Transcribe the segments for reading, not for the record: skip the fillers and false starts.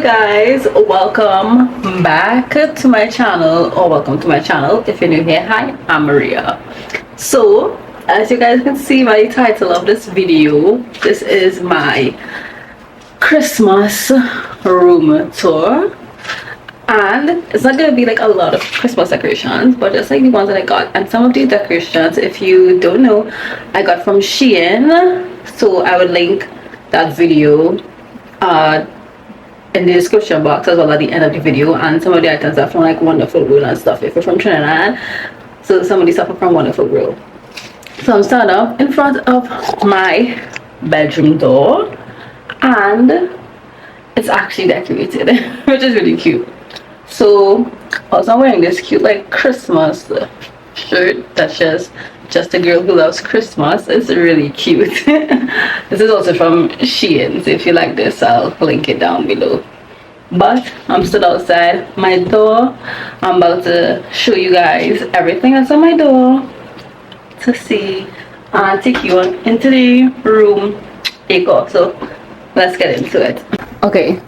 guys, welcome back to my channel, or welcome to my channel. If you're new here, hi, I'm Maria. So as you guys can see by the title of this video, this is my Christmas room tour, and it's not gonna be like a lot of Christmas decorations, but just like the ones that I got. And some of these decorations, if you don't know, I got from Shein, so I would link that video in the description box as well at the end of the video. And some of the items are from like Wonderful World and stuff if you're from Trinidad, so some of the stuff are from Wonderful World. So I'm starting up in front of my bedroom door, and it's actually decorated which is really cute. So also I'm wearing this cute like Christmas shirt that says "Just a girl who loves Christmas." It's really cute. This is also from Shein, so if you like this, I'll link it down below. But I'm still outside my door. I'm about to show you guys everything that's on my door to see and take you on into the room decor. So let's get into it. Okay,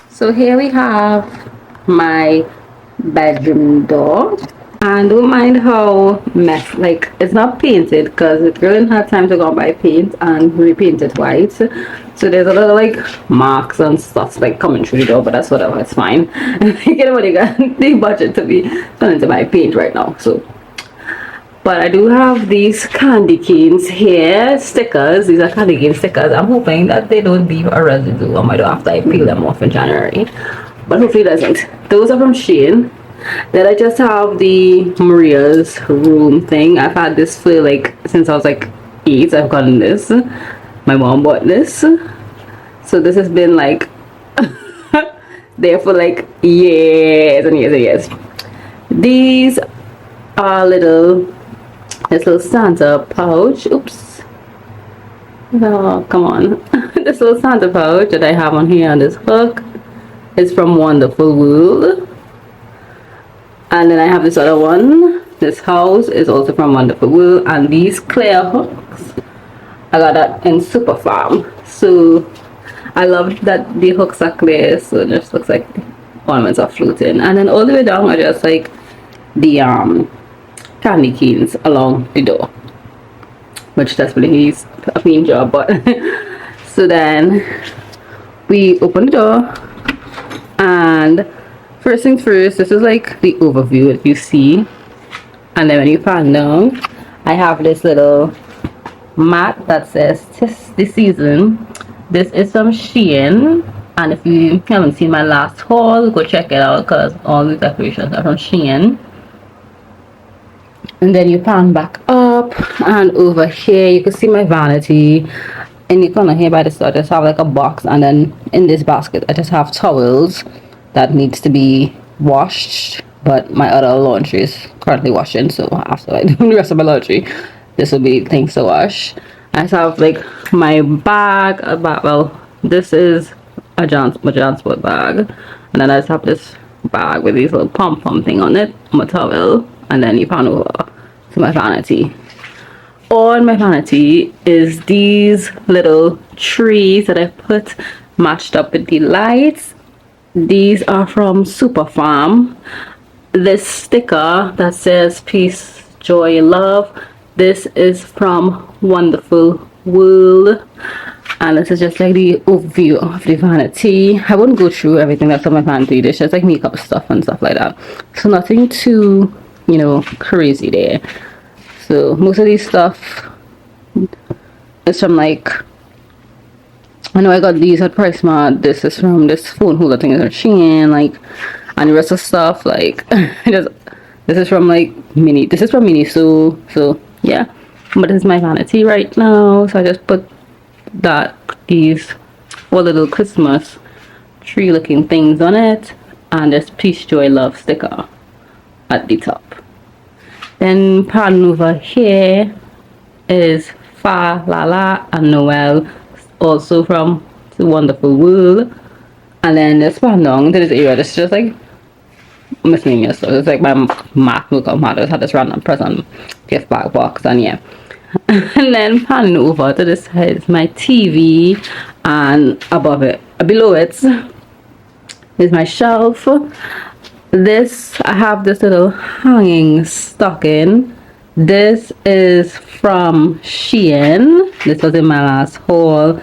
so here we have my bedroom door, and don't mind how like it's not painted because it really had time to go and buy paint and repaint it white, so there's a lot of like marks and stuff like coming through the door, but that's whatever, it's fine. You know what, you got the budget to be spending to buy paint right now. So but I do have these candy canes here, stickers. These are candy cane stickers. I'm hoping that they don't leave a residue on my door after I peel them off in January, but hopefully it doesn't. Those are from Shein. Then I just have the Maria's room thing. I've had this for like since I was like 8. I've gotten this. My mom bought this, so this has been like there for like years and years and years. These are this little Santa pouch. Oops. Oh, come on. This little Santa pouch that I have on here on this hook is from Wonderful World. And then I have this other one. This house is also from Wonderful World. And these clear hooks, I got that in Super Farm. So I love that the hooks are clear, so it just looks like ornaments are floating. And then all the way down are just like the candy canes along the door, which definitely is a clean job. But so then we open the door, and first things first, this is like the overview if you see, and then when you pan down, I have this little mat that says "Tis the Season." This is from Shein, and if you haven't seen my last haul, go check it out because all the decorations are from Shein. And then you pan back up, and over here you can see my vanity. In the corner here by the store, I just have like a box, and then in this basket I just have towels that needs to be washed, but my other laundry is currently washing, so after I do the rest of my laundry, this will be things to wash. I just have like my bag, well, this is a JanSport bag, and then I just have this bag with these little pom-pom thing on it, my towel, and then you pan over to my vanity. On my vanity is these little trees that I put matched up with the lights. These are from Super Farm. This sticker that says "Peace, Joy, Love," this is from Wonderful World. And this is just like the overview of the vanity. I wouldn't go through everything that's on my vanity. There's just like makeup stuff and stuff like that, so nothing too, you know, crazy there. So most of these stuff is from like, I know I got these at Price Mart. This is from this phone holder thing that Shein, like, and the rest of stuff like this is from like Mini. This is from Mini, so yeah. But this is my vanity right now, so I just put these 4 little Christmas tree looking things on it, and this "Peace, Joy, Love" sticker at the top. Then pan over here is Fa La La and Noel, also from the Wonderful World. And then this pan down to this area, this is just like miscellaneous stuff. It's like my Mark Milk Matters had this random present gift bag box, and yeah. And then panning over to this side is my TV, and above it, below it, Is my shelf. This, I have this little hanging stocking. This is from Shein. This was in my last haul.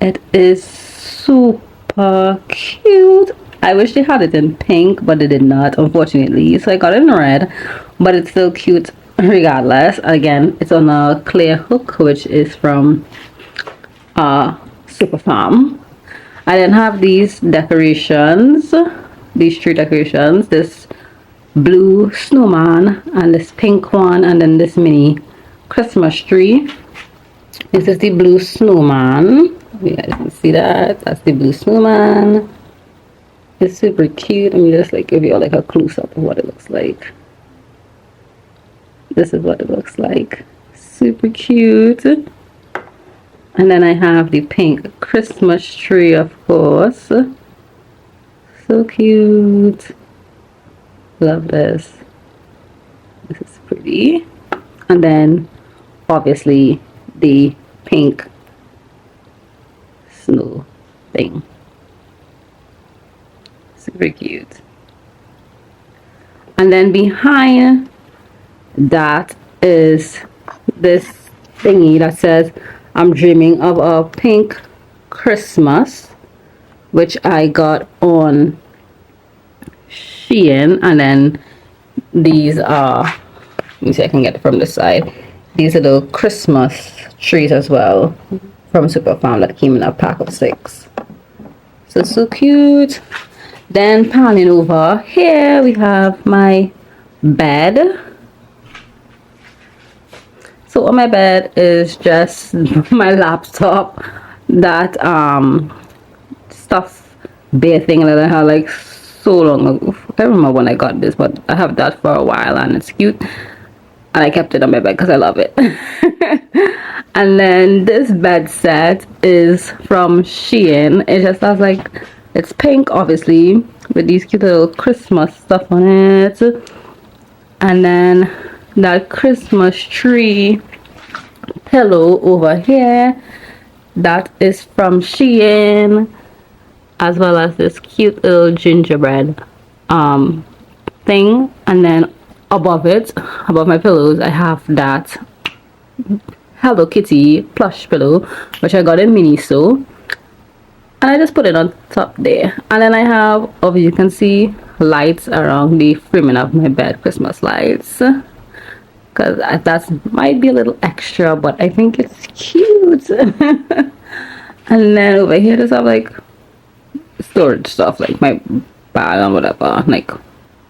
It is super cute. I wish they had it in pink, but they did not, unfortunately. So I got it in red, but it's still cute regardless. Again, it's on a clear hook, which is from Super Farm. I then have these decorations, these three decorations, this blue snowman and this pink one, and then this mini Christmas tree. This is the blue snowman. You guys can see that. That's the blue snowman. It's super cute. Let me just like give you like a close up of what it looks like. This is what it looks like. Super cute. And then I have the pink Christmas tree, of course. So cute. Love this. This is pretty. And then obviously the pink snow thing. Super cute. And then behind that is this thingy that says I'm dreaming of a pink Christmas, which I got on Shein. And then these are, let me see if I can get it from this side, these are the Christmas trees as well from Super Farm that came in a pack of 6. So cute. Then panning over here, we have my bed. So on my bed is just my laptop, that stuff bear thing that I had like so long ago. I can't remember when I got this, but I have that for a while and it's cute. And I kept it on my bed because I love it. And then this bed set is from Shein. It just has like, it's pink obviously, with these cute little Christmas stuff on it. And then that Christmas tree pillow over here, that is from Shein, as well as this cute little gingerbread thing. And then above it, above my pillows, I have that Hello Kitty plush pillow, which I got in Miniso, and I just put it on top there. And then I have, obviously you can see, lights around the framing of my bed, Christmas lights, because that might be a little extra, but I think it's cute. And then over here just have like storage stuff, like my bag and whatever, like,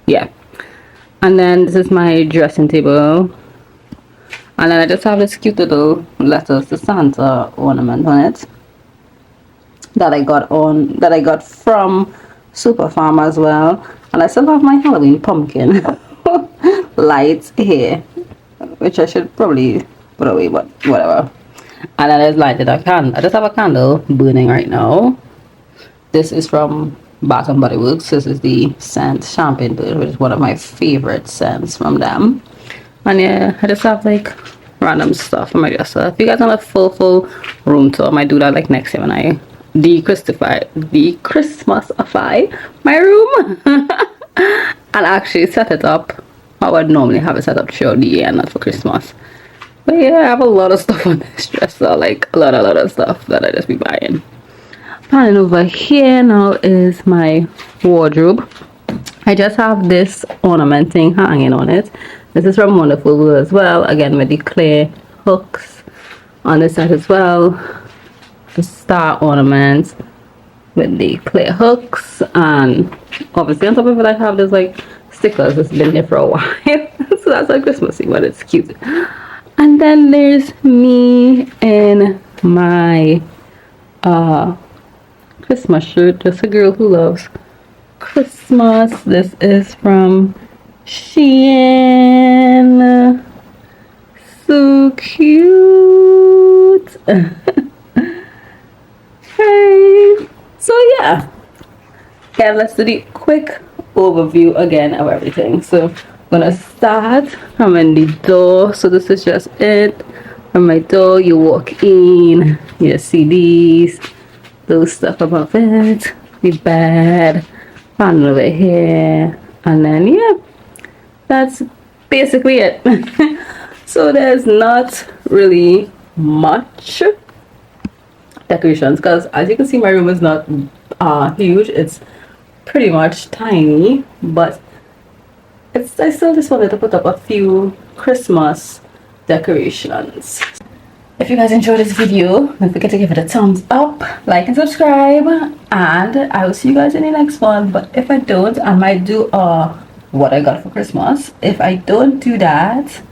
yeah. And then this is my dressing table, and then I just have this cute little letters to Santa ornament on it that I got from Super Farm as well. And I still have my Halloween pumpkin lights here, which I should probably put away, but whatever. And then I just lighted a candle. I just have a candle burning right now. This is from Bath and Body Works. This is the scent Champagne Bird, which is one of my favorite scents from them. And yeah, I just have like random stuff on my dresser. If you guys want a full room tour, I might do that like next year when I Christmasify my room and actually set it up how I'd normally have it set up throughout the year, not for Christmas. But yeah, I have a lot of stuff on this dresser, like a lot of stuff that I just be buying. And over here now is my wardrobe. I just have this ornament thing hanging on it. This is from Wonderful World as well, again with the clear hooks on this side as well. The star ornaments with the clear hooks, and obviously on top of it I have this like stickers. It's been here for a while. So that's like Christmassy, but it's cute. And then there's me in my Christmas shirt, just a girl who loves Christmas. This is from Shein. So cute. Hey. So yeah, let's do the quick overview again of everything. So I'm gonna start from in the door. So this is just it. From my door, you walk in, you see these stuff above it, the bed, pan over here, and then yeah, that's basically it. So there's not really much decorations, because as you can see my room is not huge. It's pretty much tiny, but I still just wanted to put up a few Christmas decorations. If you guys enjoyed this video, don't forget to give it a thumbs up, like and subscribe, and I will see you guys in the next one. But if I don't, I might do what I got for Christmas. If I don't do that,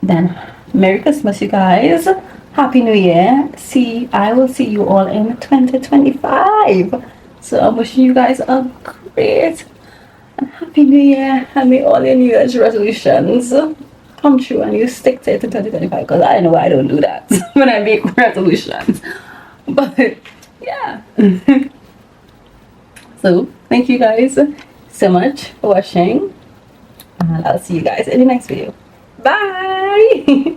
then Merry Christmas, you guys. Happy New Year. I will see you all in 2025. So I'm wishing you guys a great and happy New Year, and may all your New Year's resolutions come true and you stick to it in 2025, because I know I don't do that when I make resolutions. But yeah. So thank you guys so much for watching, and I'll see you guys in the next video. Bye.